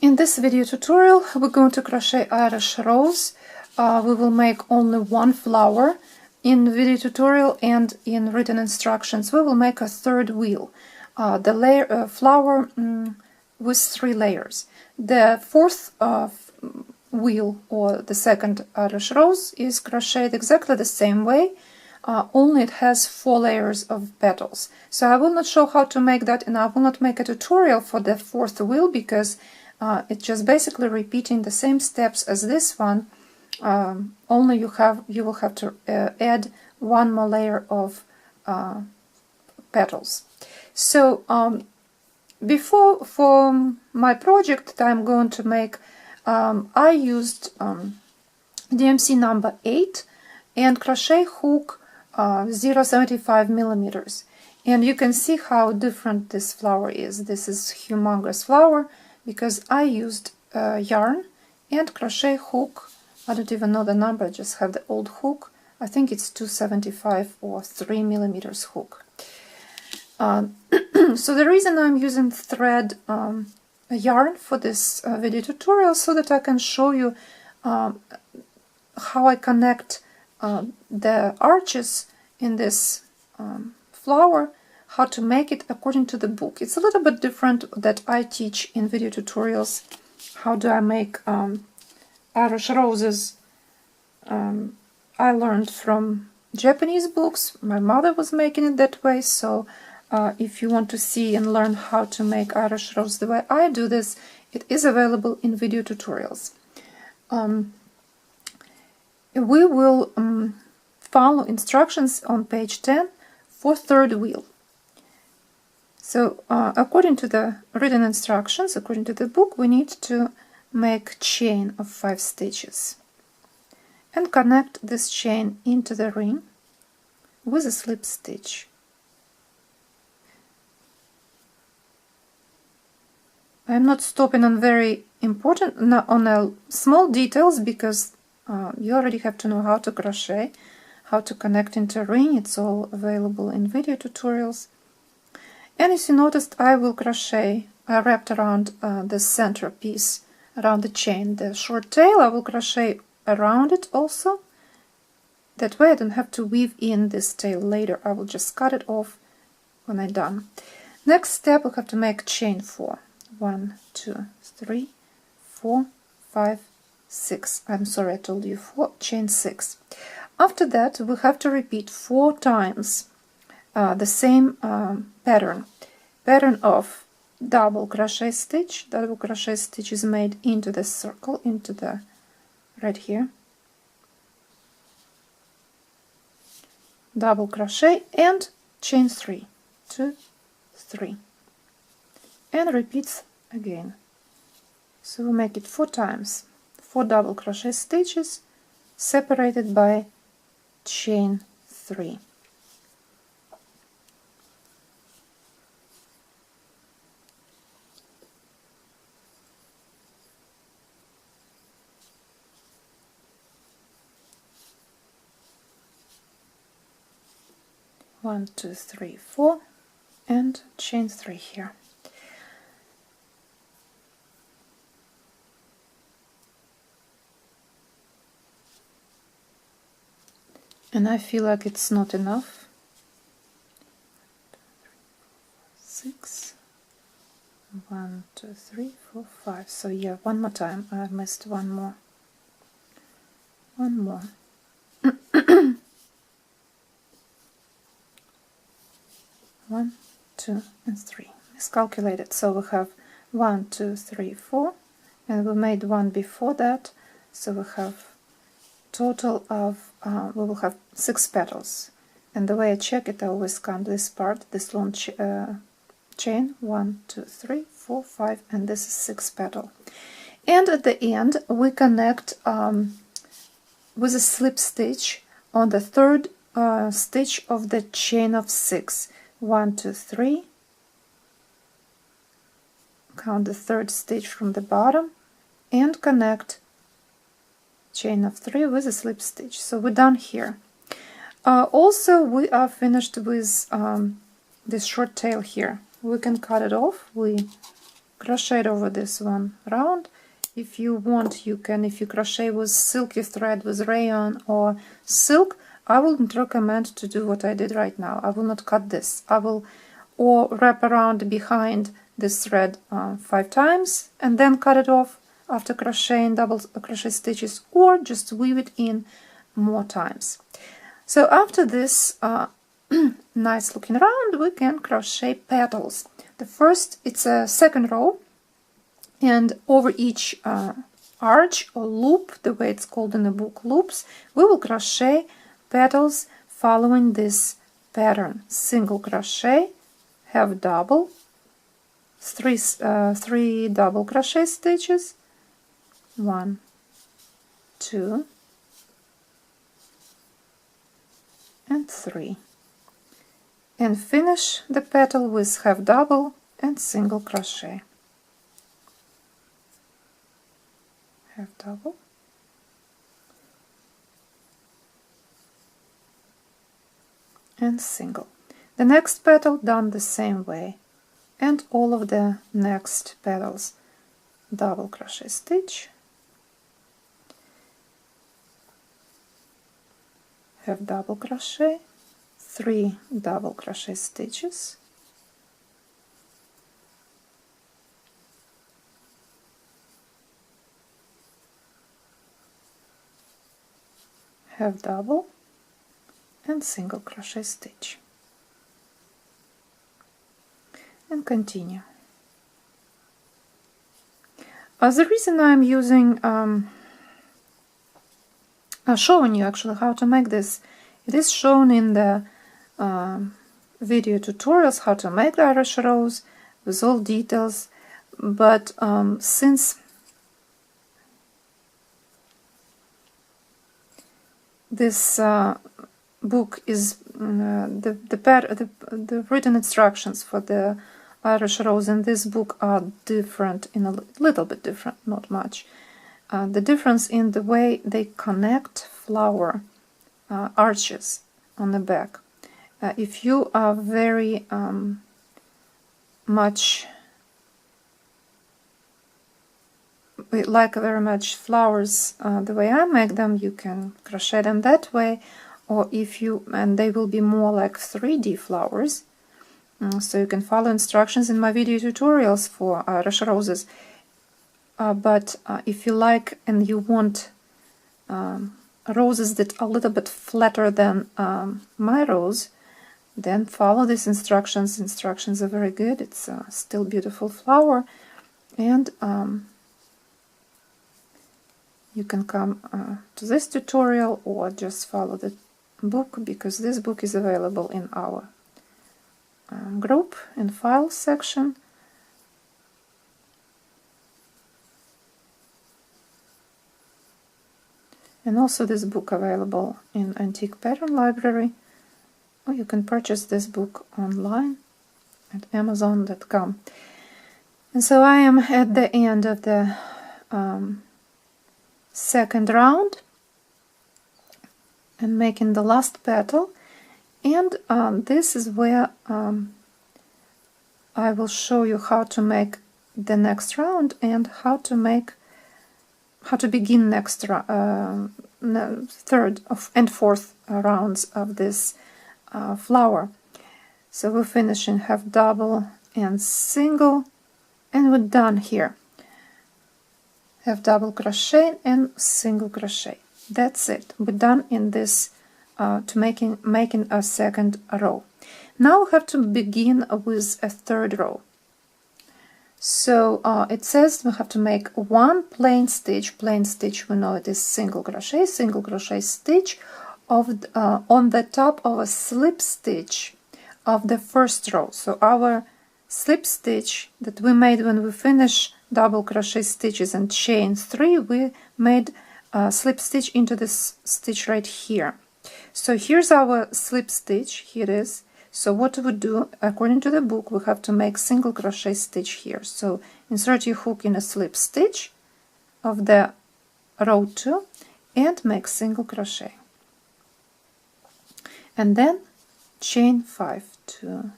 In this video tutorial, we're going to crochet Irish rose. We will make only one flower. In the video tutorial and in written instructions, we will make a third wheel. The flower with 3 layers. The fourth wheel, or the second Irish rose, is crocheted exactly the same way, only it has 4 layers of petals. So I will not show how to make that, and I will not make a tutorial for the fourth wheel because it's just basically repeating the same steps as this one, only you will have to add 1 more layer of petals. So for my project that I'm going to make, I used DMC number 8 and crochet hook 0.75 millimeters, and you can see how different this flower is. This is humongous flower because I used yarn and crochet hook. I don't even know the number, I just have the old hook. I think it's 2.75 or 3 millimeters hook. So the reason I'm using thread yarn for this video tutorial, so that I can show you how I connect the arches in this flower, how to make it according to the book. It's a little bit different that I teach in video tutorials. How do I make Irish roses? I learned from Japanese books. My mother was making it that way, so if you want to see and learn how to make Irish rose the way I do this, it is available in video tutorials. We will follow instructions on page 10 for third wheel. So according to the written instructions, according to the book, we need to make chain of 5 stitches and connect this chain into the ring with a slip stitch. I'm not stopping on very important, on small details, because you already have to know how to crochet, how to connect into a ring. It's all available in video tutorials. And as you noticed, I will crochet wrapped around the center piece, around the chain. The short tail, I will crochet around it also. That way I don't have to weave in this tail later. I will just cut it off when I'm done. Next step, we have to make chain 4. 1, 2, 3, 4, 5, 6. I'm sorry, I told you 4, chain 6. After that, we have to repeat 4 times the same pattern of double crochet stitch. Double crochet stitch is made into the circle, into the right here. Double crochet and chain 3, 2, 3, and repeats again. So we make it 4 times, 4 double crochet stitches separated by chain 3. One, 2, 3, 4, and chain 3 here. And I feel like it's not enough. 6. 1, 2, 3, 4, 5. So yeah, one more time. I missed one more. One more. 1, 2, and 3. Miscalculated. So we have 1, 2, 3, 4, and we made one before that. So we have total of we will have 6 petals. And the way I check it, I always count this part, this long chain. 1, 2, 3, 4, 5, and this is 6 petal. And at the end, we connect with a slip stitch on the third stitch of the chain of 6. 1, 2, 3. Count the third stitch from the bottom and connect chain of 3 with a slip stitch. So we're done here. Also, we are finished with this short tail here. We can cut it off. We crocheted over this one round. If you want, you can, if you crochet with silky thread, with rayon or silk, I wouldn't recommend to do what I did right now. I will not cut this. I will or wrap around behind this thread 5 times and then cut it off after crocheting double crochet stitches, or just weave it in more times. So after this nice looking round, we can crochet petals. The first, it's a second row, and over each arch or loop, the way it's called in the book, loops, we will crochet petals following this pattern: single crochet, half double, three double crochet stitches, 1, 2, and 3, and finish the petal with half double and single crochet. Half double, and single. The next petal done the same way, and all of the next petals: double crochet stitch, half double crochet, 3 double crochet stitches, half double, and single crochet stitch, and continue. The reason I'm using showing you actually how to make this, it is shown in the video tutorials how to make the Irish rose with all details, but since this book is the written instructions for the Irish rose in this book are different, in a little bit different, not much. The difference in the way they connect flower arches on the back. If you are very much like very much flowers the way I make them, you can crochet them that way, or if you, and they will be more like 3D flowers, so you can follow instructions in my video tutorials for Irish roses. But if you like and you want roses that are a little bit flatter than my rose, then follow these instructions. Instructions are very good. It's still beautiful flower, and you can come to this tutorial or just follow the book, because this book is available in our group in files section. And also this book available in Antique Pattern Library, or you can purchase this book online at Amazon.com. And so I am at the end of the second round and making the last petal, and this is where I will show you how to make the next round and how to begin next third and fourth rounds of this flower. So we're finishing half double and single, and we're done here. Half double crochet and single crochet. That's it. We're done in this to making a second row. Now we have to begin with a third row. So it says we have to make one plain stitch. Plain stitch, we know it is single crochet stitch of on the top of a slip stitch of the first row. So our slip stitch that we made when we finish double crochet stitches and chain 3, we made a slip stitch into this stitch right here. So here's our slip stitch. Here it is. So what we do, according to the book, we have to make single crochet stitch here. So insert your hook in a slip stitch of the row 2 and make single crochet, and then chain 5, 2,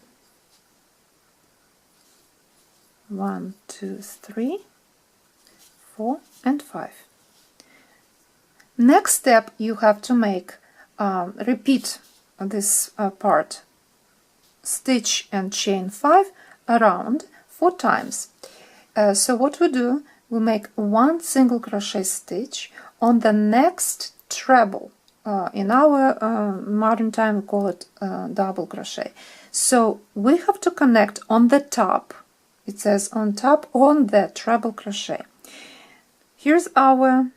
1, 2, 3, 4 and 5. Next step, you have to make repeat this part, stitch and chain 5 around 4 times. So what we do, we make 1 single crochet stitch on the next treble. In our modern time we call it double crochet. So we have to connect on the top, it says on top, on the treble crochet. Here's our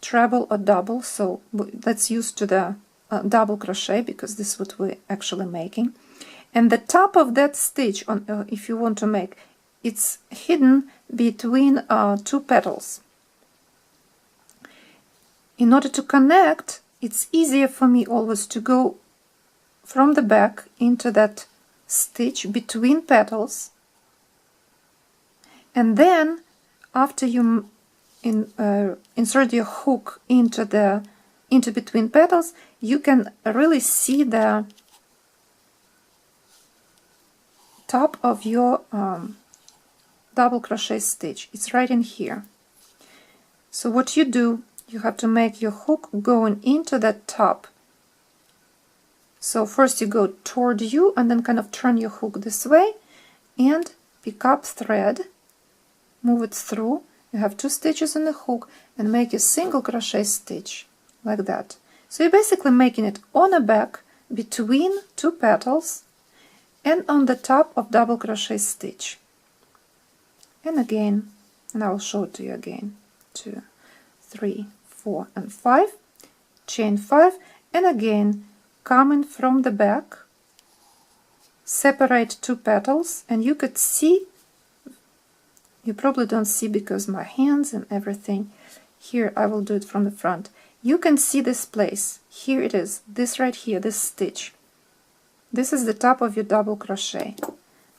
treble or double, so let's use to the double crochet because this is what we're actually making. And the top of that stitch, on if you want to make, it's hidden between 2 petals. In order to connect, it's easier for me always to go from the back into that stitch between petals, and then after you insert your hook into between petals, you can really see the top of your double crochet stitch. It's right in here. So what you do, you have to make your hook going into that top. So first you go toward you and then kind of turn your hook this way and pick up thread, move it through. You have 2 stitches in the hook and make a single crochet stitch like that. So you're basically making it on the back between 2 petals and on the top of double crochet stitch. And again, and I will show it to you again. 2, 3, 4 and 5, chain 5, and again coming from the back, separate 2 petals, and you could see, you probably don't see because my hands and everything. Here I will do it from the front. You can see this place. Here it is, this right here, this stitch. This is the top of your double crochet.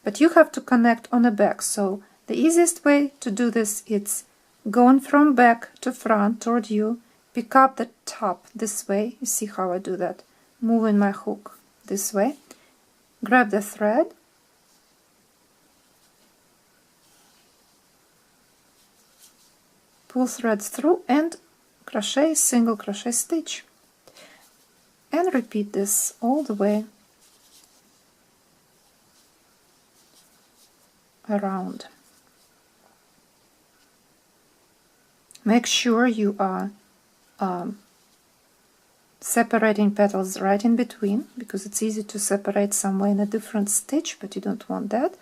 But you have to connect on the back, so the easiest way to do this is going from back to front toward you, pick up the top this way. You see how I do that? Moving my hook this way, grab the thread, pull threads through and crochet single crochet stitch, and repeat this all the way around. Make sure you are separating petals right in between, because it's easy to separate somewhere in a different stitch, but you don't want that.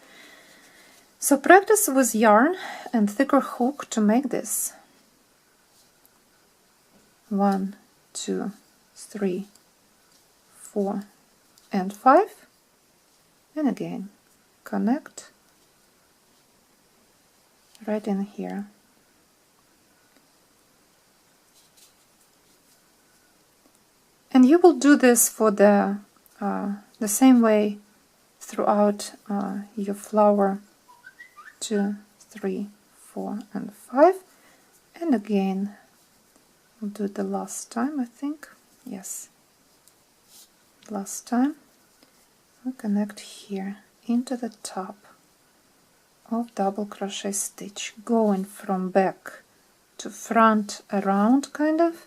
So practice with yarn and thicker hook to make this. 1, 2, 3, 4 and 5, and again connect right in here. And you will do this for the same way throughout your flower. 2, 3, 4 and 5, and again we'll do it the last time, I think. Yes, last time. We'll connect here into the top of double crochet stitch, going from back to front around, kind of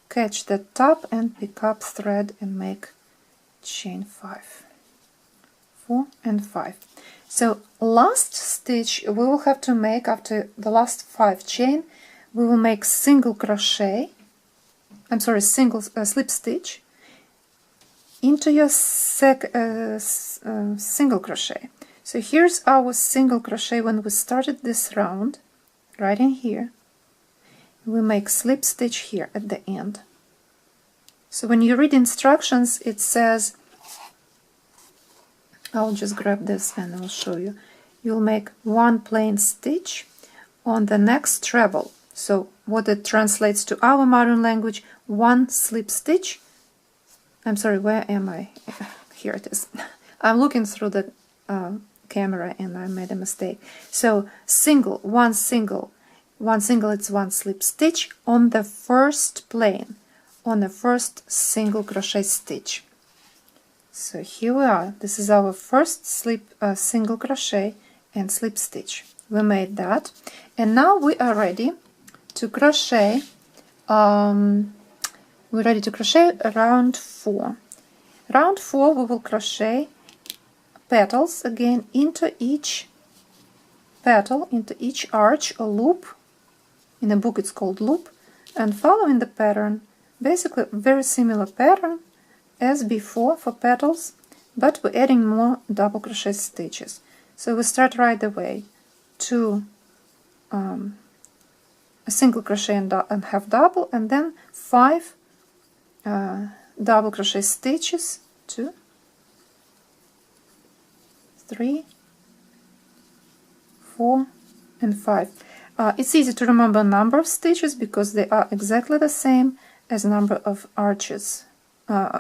catch the top and pick up thread and make chain 5, 4 and 5. So last stitch we will have to make, after the last 5 chain, we will make single crochet, single slip stitch into your single crochet. So here's our single crochet when we started this round, right in here. We make slip stitch here at the end. So when you read instructions, it says, I'll just grab this and I'll show you. You'll make 1 plain stitch on the next treble. So what it translates to our modern language, 1 slip stitch. I'm sorry, where am I? Here it is. I'm looking through the camera and I made a mistake. So single, one single, it's 1 slip stitch on the first plain, on the first single crochet stitch. So here we are. This is our first single crochet, and slip stitch. We made that, and now we are ready to crochet. We're ready to crochet round 4. Round 4 we will crochet petals again into each petal, into each arch or loop. In the book it's called loop, and following the pattern, basically very similar pattern as before for petals, but we're adding more double crochet stitches. So we start right away to a single crochet and half double, and then 5 double crochet stitches, 2, 3, 4, and 5. It's easy to remember number of stitches because they are exactly the same as number of arches,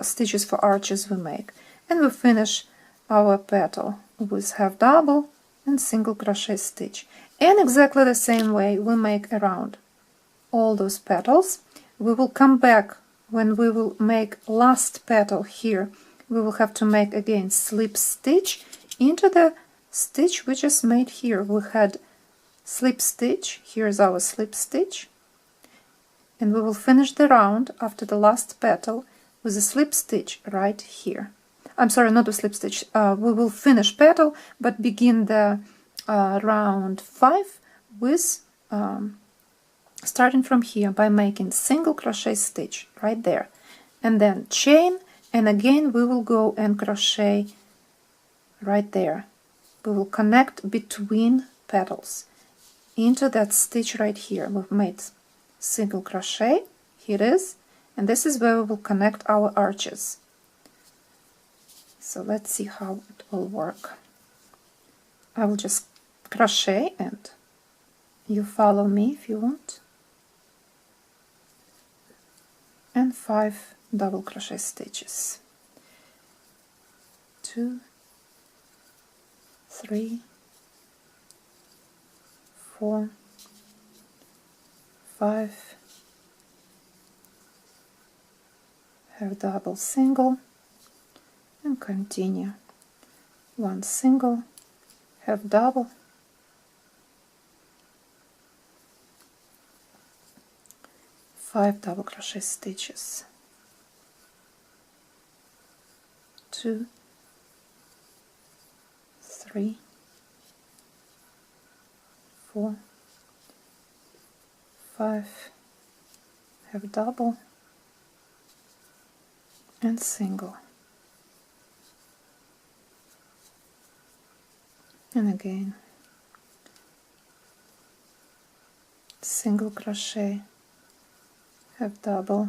stitches for arches we make. And we finish our petal with half double and single crochet stitch. And exactly the same way we make around all those petals. We will come back when we will make last petal here. We will have to make again slip stitch into the stitch we just made here. We had slip stitch, here's our slip stitch, and we will finish the round after the last petal with a slip stitch right here. I'm sorry, not a slip stitch. We will finish petal but begin the round 5 with starting from here by making single crochet stitch right there, and then chain, and again we will go and crochet right there. We will connect between petals into that stitch right here. We've made single crochet, here it is, and this is where we will connect our arches. So let's see how it will work. I will just crochet and you follow me if you want, and 5 double crochet stitches, 2, 3, 4, 5, half double single, and continue 1 single, half double, 5 double crochet stitches, 2, 3, 4, 5, half double, and single, and again single crochet, half double.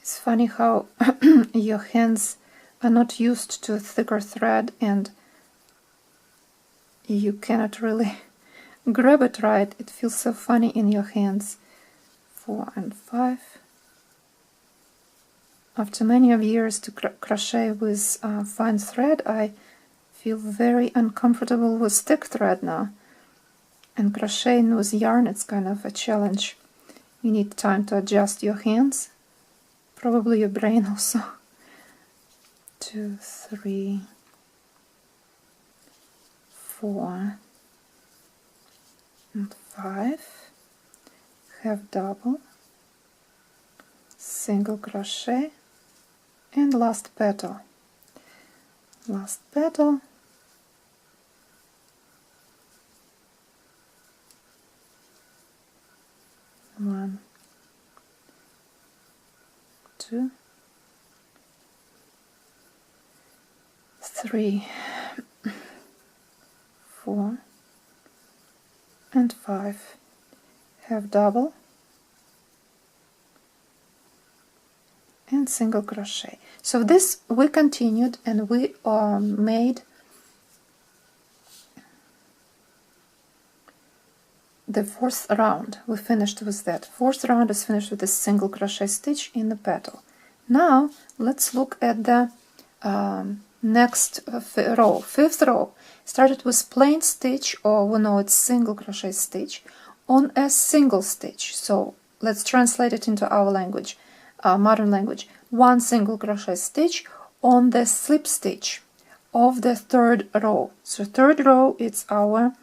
It's funny how your hands are not used to thicker thread and you cannot really grab it right. It feels so funny in your hands. 4 and 5. After many of years to crochet with fine thread, I feel very uncomfortable with thick thread now. And crocheting with yarn, it's kind of a challenge. You need time to adjust your hands, probably your brain also. 2, 3, 4, and 5, half double, single crochet, and last petal. Last petal, 1, 2, 3, 4, and 5, half double, and single crochet. So this we continued, and we made the 4th round. We finished with that. 4th round is finished with a single crochet stitch in the petal. Now let's look at the next row. 5th row started with plain stitch, or we know it's single crochet stitch on a single stitch. So let's translate it into our language, modern language. 1 single crochet stitch on the slip stitch. of the third row. So third row, it's our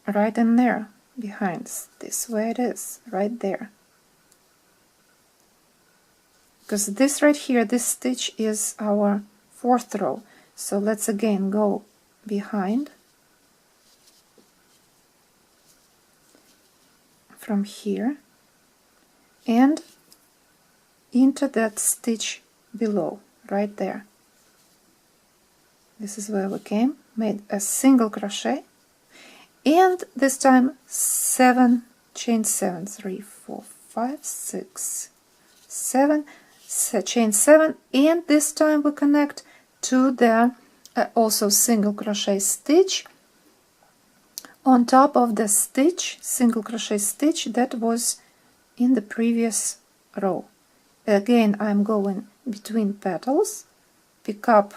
right in there behind, this way it is, right there. Because this right here, this stitch is our fourth row. So let's again go behind from here and into that stitch below, right there. This is where we came, made a single crochet, and this time 7 chain 7, 3, 4, 5, 6, 7, chain 7, and this time we connect to the also single crochet stitch on top of the stitch, single crochet stitch that was in the previous row. Again, I'm going between petals, pick up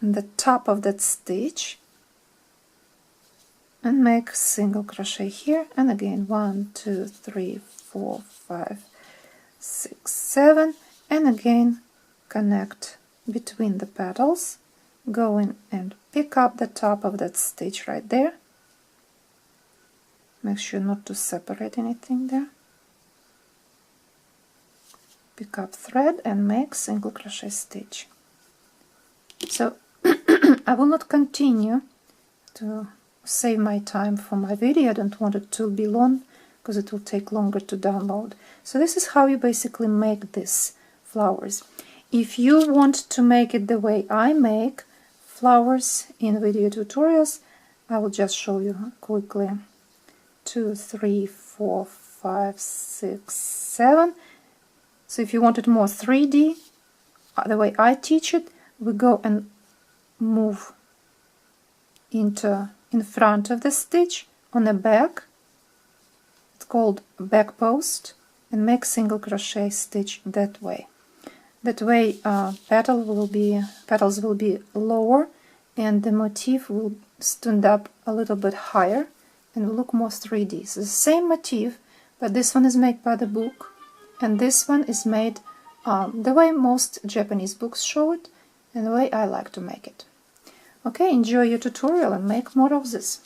the top of that stitch and make single crochet here, and again 1, 2, 3, 4, 5, 6, 7, and again connect between the petals, go in and pick up the top of that stitch right there. Make sure not to separate anything there. Pick up thread and make single crochet stitch. So I will not continue to save my time for my video. I don't want it to be long because it will take longer to download. So this is how you basically make these flowers. If you want to make it the way I make flowers in video tutorials, I will just show you quickly. 2, 3, 4, 5, 6, 7. So if you want it more 3D, the way I teach it, we go and move in front of the stitch on the back. It's called back post, and make single crochet stitch that way. That way petals will be lower and the motif will stand up a little bit higher and will look more 3D. So the same motif, but this one is made by the book and this one is made the way most Japanese books show it and the way I like to make it. Okay, enjoy your tutorial and make more of this.